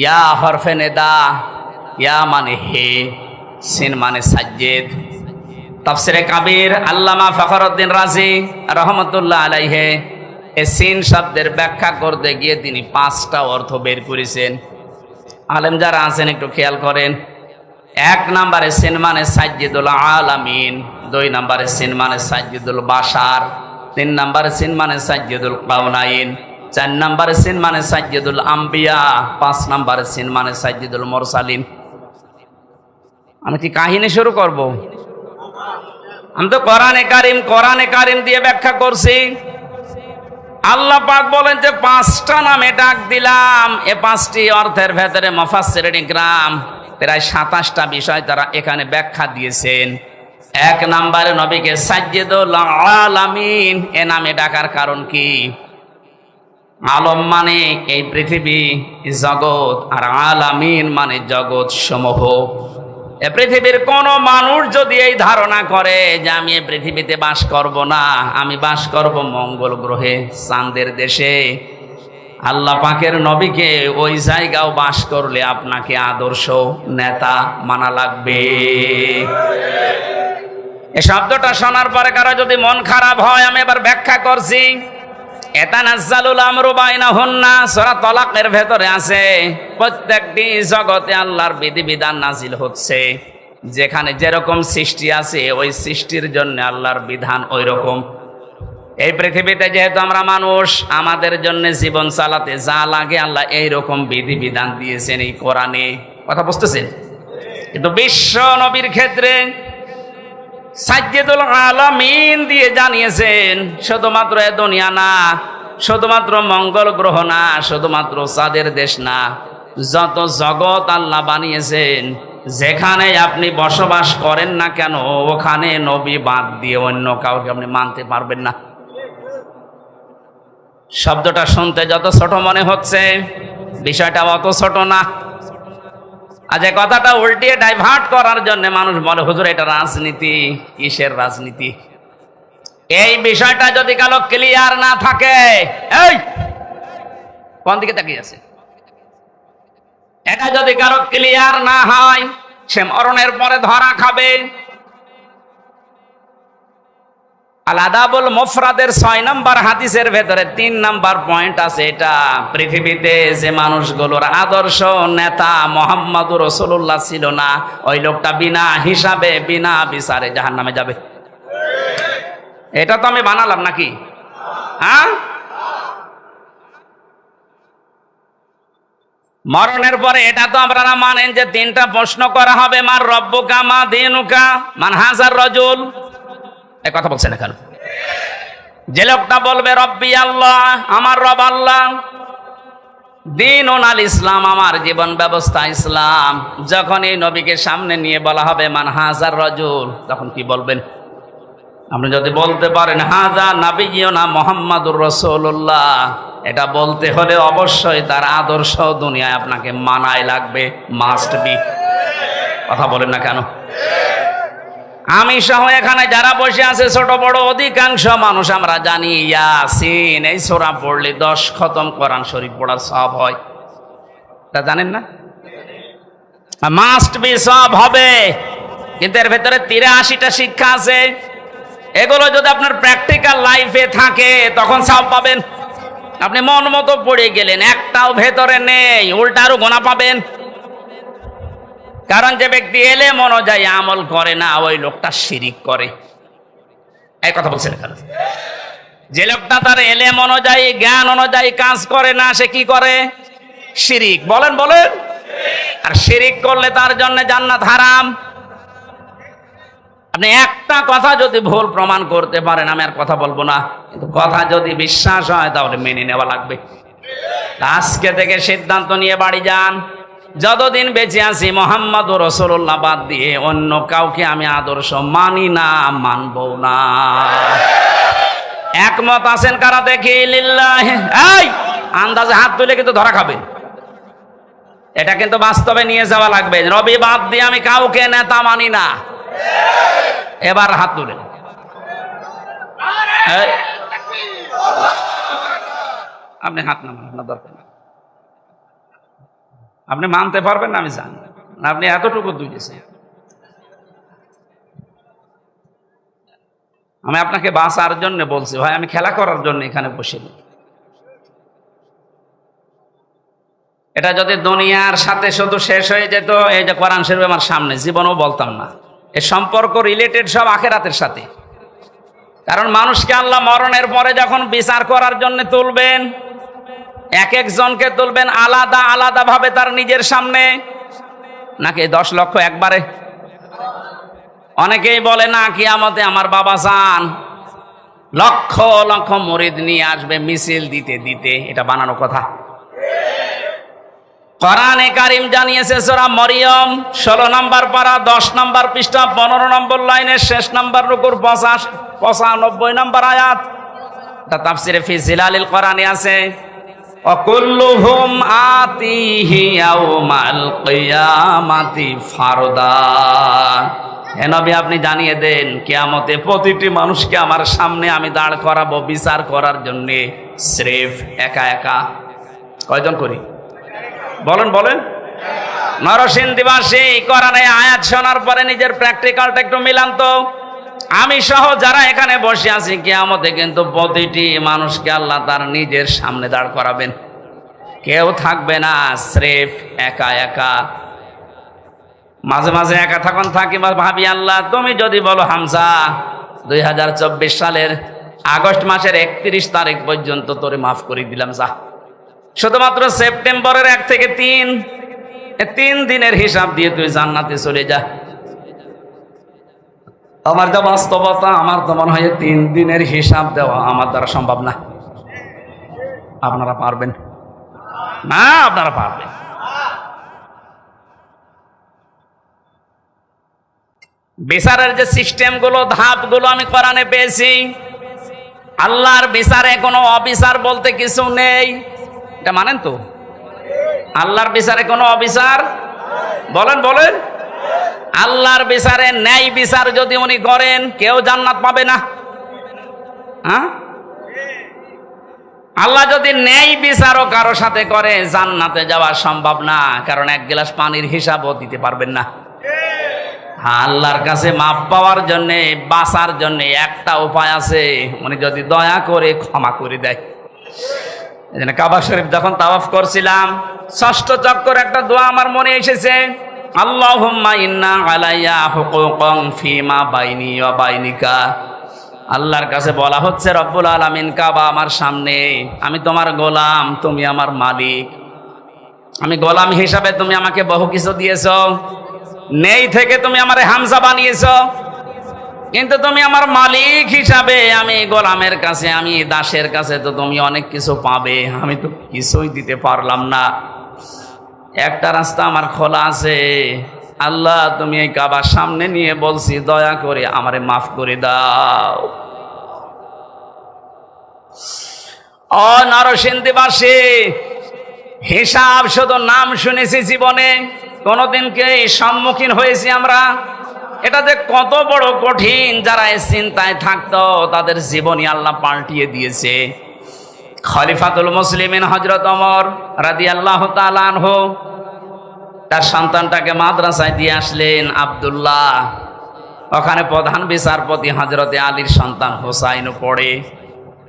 ইয়া হরফে নেদা, ইয়া মানে হে, সিন মানে সাজ্জেদ। তাফসিরে কাবীর আল্লামা ফখরউদ্দিন রাজি রহমতুল্লাহ আলাইহে এই সিন শব্দের ব্যাখ্যা করতে গিয়ে তিনি 5টা অর্থ বের করেছেন। আলেম যারা আছেন একটু খেয়াল করেন। 1 নম্বরে সিন মানে সাজ্জিদুল আলামিন, 2 নম্বরে সিন মানে সাজ্জিদুল বাশার, 3 নম্বরে সিন মানে সাজ্জিদুল কাউনাইন, 4 নম্বরে সিন মানে সাজ্জিদুল আম্বিয়া, 5 নম্বরে সিন মানে সাজ্জিদুল মুরসালিন। আমি কি কাহিনী শুরু করব? আমি তো কোরআনে কারিম দিয়ে ব্যাখ্যা করছি। আল্লাহ পাক বলেন যে 5টা নামে ডাক দিলাম। এই 5টি অর্থের ভেতরে মুফাসসিরিন ইকরাম প্রায় 27টা বিষয় তারা এখানে ব্যাখ্যা দিয়েছেন। 1 নম্বরে নবীকে সাজ্জিদুল আলামিন এ নামে ডাকার কারণ কি? আলম মানে এই পৃথিবী জগৎ, আর আলামিন মানে জগৎ সমূহ। এ পৃথিবীর কোন মানুষ যদি এই ধারণা করে যে আমি এই পৃথিবীতে বাস করব না, আমি বাস করব মঙ্গল গ্রহে, চাঁদের দেশে, আল্লাহ পাকের নবীকে ওই জায়গাও বাস করলে আপনাকে আদর্শ নেতা মানা লাগবে। এই শব্দটা শোনার পরে কারো যদি মন খারাপ হয়, আমি এবার ব্যাখ্যা করছি। এতানাজ্জালুল আমরু বাইনাহুন্না, সূরা তালাকের ভেতরে আছে প্রত্যেকটি জগতে আল্লাহর বিধিবিধান নাজিল হচ্ছে। যেখানে যেরকম সৃষ্টি আছে ওই সৃষ্টির জন্য আল্লাহর বিধান ওই রকম। এই পৃথিবীতে যেহেতু আমরা মানুষ, আমাদের জন্য জীবন চালাতে যা লাগে আল্লাহ এইরকম বিধিবিধান দিয়েছেন এই কোরআনে। কথা বুঝতেছেন? কিন্তু বিশ্ব নবীর ক্ষেত্রে সাজ্জেদুল আলামিন দিয়ে জানিয়েছেন শুধুমাত্র এ দুনিয়া না, শুধুমাত্র মঙ্গল গ্রহ না, শুধুমাত্র চাঁদের দেশ না, যত জগৎ আল্লাহ বানিয়েছেন যেখানে আপনি বসবাস করেন না কেন ওখানে নবী বাদ দিয়ে অন্য কাউকে আপনি মানতে পারবেন না। শব্দটা শুনতে যত ছোট মনে হচ্ছে, বিষয়টা অত ছোট না। আজ এই কথাটা উল্টিয়ে ডাইভার্ট করার জন্য মানুষ বলে হুজুর এটা রাজনীতি। কিসের রাজনীতি? এই বিষয়টা যদি কালো ক্লিয়ার না থাকে, এই কোন দিকে তাকিয়ে আছে, এটা যদি কারো ক্লিয়ার না হয় সে মরণের পরে ধরা খাবে। আল আদাবুল মুফরাদের 6 নম্বর হাদিসের ভেতরে 3 নম্বর পয়েন্ট আছে। এটা পৃথিবীতে যে মানুষগুলোর আদর্শ নেতা মুহাম্মদুর রাসূলুল্লাহ ছিল না, ওই লোকটা বিনা হিসাবে বিনা বিচারে জাহান্নামে যাবে। এটা তো আমি বানালাম নাকি? হ্যাঁ, মরণের পরে এটা তো আপনারা মানেন যে 3টা প্রশ্ন করা হবে, মার রব্বুকা মা দীনুকা মান হাজার রাজুল। এই কথা বলছেন না কেন? যে লোকটা বলবে রব্বি আল্লাহ, আমার রব আল্লাহ, দীনুন আল ইসলাম, আমার জীবন ব্যবস্থা ইসলাম, যখন এই নবীকে সামনে নিয়ে বলা হবে মান হাজার রাজুল, তখন কি বলবেন? আপনি যদি বলতে পারেন হাজা নাবিয়ুনা মুহাম্মাদুর রাসূলুল্লাহ, এটা বলতে হলে অবশ্যই তার আদর্শ দুনিয়ায় আপনাকে মানায় লাগবে, মাস্ট বি। কথা বলেন না কেন? আমি সহ এখানে যারা বসে আছে ছোট বড় অধিকাংশ মানুষ আমরা জানি ইয়াসিন এই সূরা পড়লে 10 খতম কোরআন শরীফ পড়ার সওয়াব হয়। তা জানেন না? মাস্ট বি সওয়াব হবে, কিন্তু এর ভেতরে 83টা শিক্ষা আছে। এগুলো যদি আপনার প্র্যাকটিক্যাল লাইফে থাকে তখন সওয়াব পাবেন। আপনি মন মতো পড়ে গেলেন, একটাও ভেতরে নেই, উল্টা আরো গোনা পাবেন। কারণ যে ব্যক্তি এলেম অনুযায়ী আমল করে না ওই লোকটা শিরিক করে। এই কথা বলছেন এখানে। যে লোকটা তার এলেম অনুযায়ী জ্ঞান অনুযায়ী কাজ করে না সে কি করে? শিরিক। বলেন বলেন। আর শিরিক করলে তার জন্য জান্নাত হারাম। আপনি একটা কথা যদি ভুল প্রমাণ করতে পারেন আমি আর কথা বলবো না, কিন্তু কথা যদি বিশ্বাস হয় তাহলে মেনে নেওয়া লাগবে। আজকে থেকে সিদ্ধান্ত নিয়ে বাড়ি যান, যতদিন বেঁচে আছি মুহাম্মদুর রাসূলুল্লাহ বাদ দিয়ে অন্য কাউকে আমি আদর্শ মানি না, মানবো না। একমত আছেন কারা দেখি? লিল্লাহি। এই আন্দাজে হাত তুলে কিন্তু ধরা খাবে। এটা কিন্তু বাস্তবে নিয়ে যাওয়া লাগবে। নবী বাদ দিয়ে আমি কাউকে নেতা মানি না। এবার হাত তুলেন। আপনি হাত নামান, আপনার দরকার না। আপনি মানতে পারবেন না আমি জানি, আপনি এতটুকু দুইছেন। আমি আপনাকে বাঁচার জন্য বলছি ভাই, আমি খেলা করার জন্য এখানে বসে নেই। এটা যদি দুনিয়ার সাথে শুধু শেষ হয়ে যেত, এই যে কোরআন শরীফ আমার সামনে, জীবনেও বলতাম না। এর সম্পর্ক রিলেটেড সব আখিরাতের সাথে। কারণ মানুষকে আল্লাহ মরণের পরে যখন বিচার করার জন্য তুলবেন, এক একজনকে তুলবেন আলাদা আলাদা ভাবে তার নিজের সামনে, নাকি 10 লক্ষ একবারে? অনেকেই বলে না কিয়ামতে আমার বাবা যান লক্ষ লক্ষ মুরিদ নিয়ে আসবে মিছিল দিতে দিতে। এটা বানানো কথা। কোরআনে কারীম জানিয়েছে সূরা মরিয়ম 16 নম্বর পারা 10 নম্বর পৃষ্ঠা 15 নম্বর লাইনের শেষ নম্বর রুকুর 95 নম্বর আয়াত। এটা তাফসিরে ফি জিলালিল কোরআনে আছে। অকুল্লুহুম আতিহি ইয়াউমাল কিয়ামাতি ফারদা। হে নবী, আপনি জানিয়ে দেন কিয়ামতে প্রতিটি মানুষকে আমার সামনে আমি দাঁড় করাবো বিচার করার জন্য, স্রেফ একা একা। কয়জন করি বলেন বলেন? নরসিংদীবাসী কোরআনের আয়াত শোনার পরে নিজের প্র্যাকটিক্যালটা একটু মিলান তো। আমি সহ যারা এখানে বসে আছি, কিয়ামতে কিন্তু প্রতিটি মানুষকে আল্লাহ তার নিজের সামনে দাঁড় করাবেন, কেউ থাকবে না, স্রেফ একা একা। মাঝে মাঝে একা থাকুন থাকি ভাবি, আল্লাহ তুমি যদি বলো হামজা 2024 সালের আগস্ট মাসের 31 তারিখ পর্যন্ত তোরে মাফ করে দিলাম, যা শুধুমাত্র সেপ্টেম্বরের 1 থেকে 3 দিনের হিসাব দিয়ে তুই জান্নাতে চলে যা। আমার যা বাস্তবতা, আমার তো মনে হয় 3 দিনের হিসাব দেওয়া আমার দ্বারা সম্ভব না। আপনারা পারবেন না? আপনারা পারবেন? বিচারের যে সিস্টেমগুলো, ধাপগুলো আমি কোরআনে পেয়েছি। আল্লাহর বিচারে কোনো অবিচার বলতে কিছু নেই, এটা মানেন তো? আল্লাহর বিচারে কোনো অবিচার, বলেন বলেন? আল্লাহর বিচারে ন্যায় বিচার যদি উনি করেন, কেউ জান্নাত পাবে না। হ্যাঁ, আল্লাহ যদি ন্যায় বিচারও কারো সাথে করে, জান্নাতে যাওয়া সম্ভব না, কারণ 1 গ্লাস পানির হিসাবও দিতে পারবেন না। আল্লাহর কাছে মাপ পাওয়ার জন্য, বাঁচার জন্য একটা উপায় আছে, উনি যদি দয়া করে ক্ষমা করে দেয়। এজন্য কাবা শরীফ যখন তাওয়াফ করছিলাম, 6ষ্ঠ চক্কর একটা দোয়া আমার মনে এসেছে, আল্লাহুম্মা ইন্না আলাইয়া হুকুকান ফিমা বাইনি ওয়া বাইনিকা। আল্লাহর কাছে বলা হচ্ছে, রব্বুল আলামিন, কাবা আমার সামনে, আমি তোমার গোলাম, তুমি আমার মালিক। আমি গোলাম হিসাবে তুমি আমাকে বহু কিছু দিয়েছো, নেই থেকে তুমি আমারে হামজা বানিয়েছো, কিন্তু তুমি আমার মালিক হিসাবে আমি গোলামের কাছে, আমি দাসের কাছে তো তুমি অনেক কিছু পাবে, আমি তো কিছুই দিতে পারলাম না। একটা রাস্তা আমার খোলা আছে, আল্লাহ তুমি এই কাবার সামনে নিয়ে বলছি, দয়া করে আমারে মাফ করে দাও। ও নরসিংদীবাসী, হিসাব শুধু নাম শুনেছি, জীবনে কোনোদিন কে সম্মুখীন হয়েছি আমরা? এটা যে কত বড় কঠিন, যারা এই চিন্তায় থাকতো তাদের জীবনই আল্লাহ পাল্টিয়ে দিয়েছে। খলিফাতুল মুসলিমিন হযরত ওমর রাদিয়াল্লাহু তাআলা আনহু তার সন্তানটাকে মাদ্রাসায় দিয়ে আসলেন, আব্দুল্লাহ। ওখানে প্রধান বিচারপতি হযরতে আলীর সন্তান হোসাইনও পড়ে,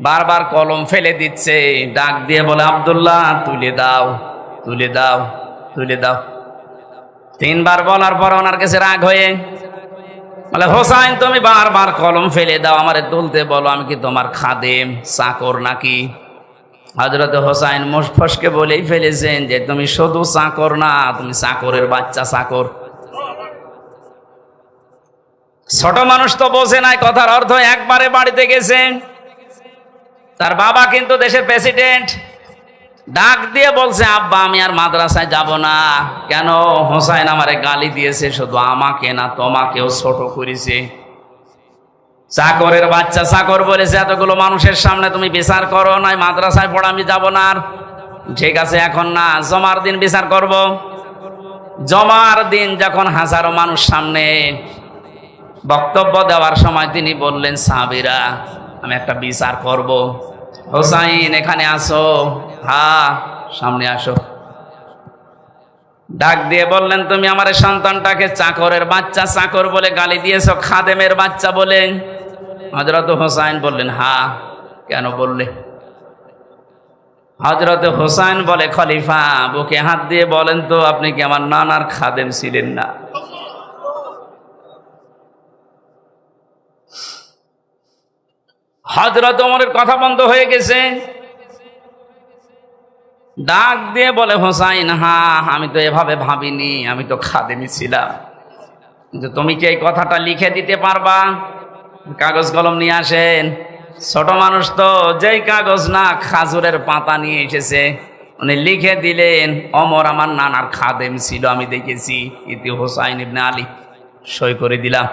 বারবার কলম ফেলে দিচ্ছে, ডাক দিয়ে বলে, আব্দুল্লাহ তুলে দাও, তুলে দাও, তুলে দাও। 3 বার বলার পর ওনার কাছে রাগ হয়ে বলে, হোসাইন তুমি বারবার কলম ফেলে দাও, আমারে তুলতে বলো, আমি কি তোমার খাদেম, চাকর নাকি? হযরত হোসাইন মুশফসকে বলেই ফেলেছেন যে তুমি শুধু চাকর না, তুমি চাকরের বাচ্চা চাকর। ছোট মানুষ তো বোঝে নাই কথার অর্থ। একবারে বাড়িতে গেছে, তার বাবা কিন্তু দেশের প্রেসিডেন্ট, ডাক দিয়ে বলছে, আব্বা আমি আর মাদ্রাসায় যাব না। কেন? হোসাইন আমারে গালি দিয়েছে, শুধু আমাকে না তোমাকেও ছোট করেছে। চাকরের বাচ্চা চাকর বলেছে, এতগুলো মানুষের সামনে তুমি বিচার করো, নাই মাদ্রাসায় পড়া আমি যাব না। ঠিক আছে, এখন না, জমার দিন বিচার করব। জমার দিন যখন হাজারো মানুষ সামনে বক্তব্য দেওয়ার সময় তিনি বললেন, সাহাবীরা আমি একটা বিচার করব। হোসাইন এখানে আসো, হ্যাঁ সামনে আসো। ডাক দিয়ে বললেন, তুমি আমার সন্তানটাকে চাকরের বাচ্চা চাকর বলে গালি দিয়েছো, খাদেমের বাচ্চা বলে। হযরত হোসাইন বললেন, হ্যাঁ। কেন বললে? হযরত হোসাইন বলে, খলিফা বুকে হাত দিয়ে বলেন তো, আপনি কি আমার নানার খাদেম ছিলেন না? হযরত ওমরের কথা বন্ধ হয়ে গেছে। ডাক দিয়ে বলে, হোসাইন হ্যাঁ, আমি তো এভাবে ভাবিনি, আমি তো খাদেমই ছিলাম। কিন্তু তুমি কি এই কথাটা লিখে দিতে পারবা? কাগজ কলম নিয়ে আসেন। ছোট মানুষ তো, যেই কাগজ না খাজুরের পাতা নিয়ে এসেছে, উনি লিখে দিলেন, ওমর আমার নানার খাদেম ছিল, আমি দেখেছি, ইতি হোসাইন ইবনে আলী। সই করে দিলাম।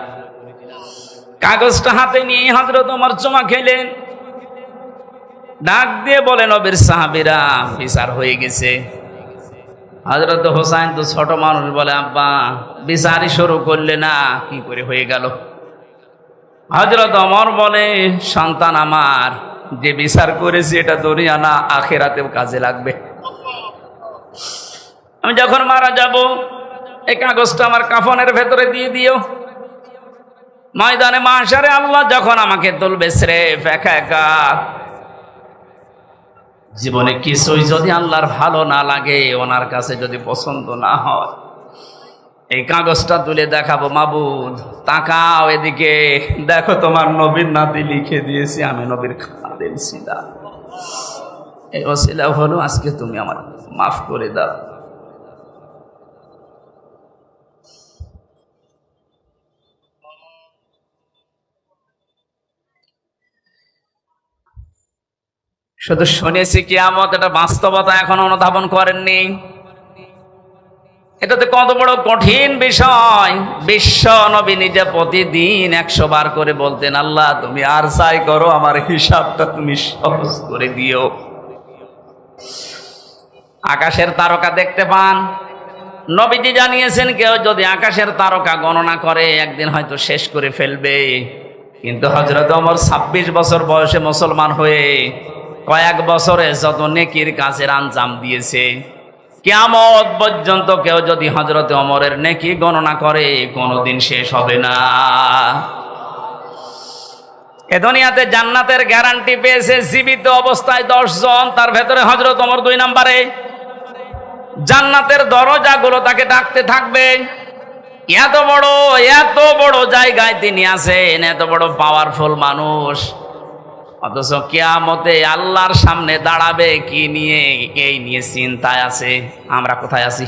কাগজটা হাতে নিয়ে হযরত ওমর চুমা খেলেন। ডাক দিয়ে বলে, নবীর সাহাবীরা, বিচার হয়ে গেছে। হযরত হোসাইন তো ছোট মানুষ, বলে, আব্বা বিচারই শুরু করলে না, কি করে হয়ে গেল? হযরত ওমর বলে, সন্তান আমার, যে বিচার করেছি এটা দুনিয়া না আখিরাতেও কাজে লাগবে। আমি যখন মারা যাব এই কাগজটা আমার কাফনের ভেতরে দিয়ে দিও। ময়দানে মাহশারে আল্লাহ যখন আমাকে তুলবে স্রেফ একা একা, জীবনে কিছুই যদি আল্লাহর ভালো না লাগে, ওনার কাছে যদি পছন্দ না হয়, এই কাগজটা তুলে দেখাবো, মাবুদ তাকাও এদিকে, দেখো তোমার নবীর নাতি লিখে দিয়েছি আমি নবীর খাদেম ছিলাম, এই ওসিলা হলো আজকে তুমি আমার মাফ করে দাও। শুধু শুনেছি কিয়ামত, এটা বাস্তবতা এখন অনুধাবন করেননি। এটাতে কত বড় কঠিন বিষয়। বিশ্ব নবী নিজে প্রতিদিন 100 বার করে বলতেন, আল্লাহ তুমি আর চাই করো, আমার হিসাবটা তুমি সহজ করে দিও। আকাশের তারকা দেখতে পান, নবীজি জানিয়েছেন কেউ যদি আকাশের তারকা গণনা করে একদিন হয়তো শেষ করে ফেলবে। কিন্তু হযরত ওমর 26 বছর বয়সে মুসলমান হয়ে কয়েক বছরে যত নেকির কাজের আঞ্জাম দিয়েছে, কিয়ামত পর্যন্ত কেউ যদি হযরত ওমরের নেকি গণনা করে কোনোদিন শেষ হবে না। এ দুনিয়াতে জান্নাতের গ্যারান্টি পেয়েছে জীবিত অবস্থায় 10 জন, তার ভেতরে হযরত ওমর 2 নম্বরে। জান্নাতের দরজাগুলো তাকে ডাকতে থাকবে। এত বড় জায়গায় তিনি আছেন, এত বড় পাওয়ারফুল মানুষ, অথচ কিয়ামতে আল্লাহর সামনে দাঁড়াবে কি নিয়ে, এই নিয়ে চিন্তায় আছে। আমরা কোথায় আছি?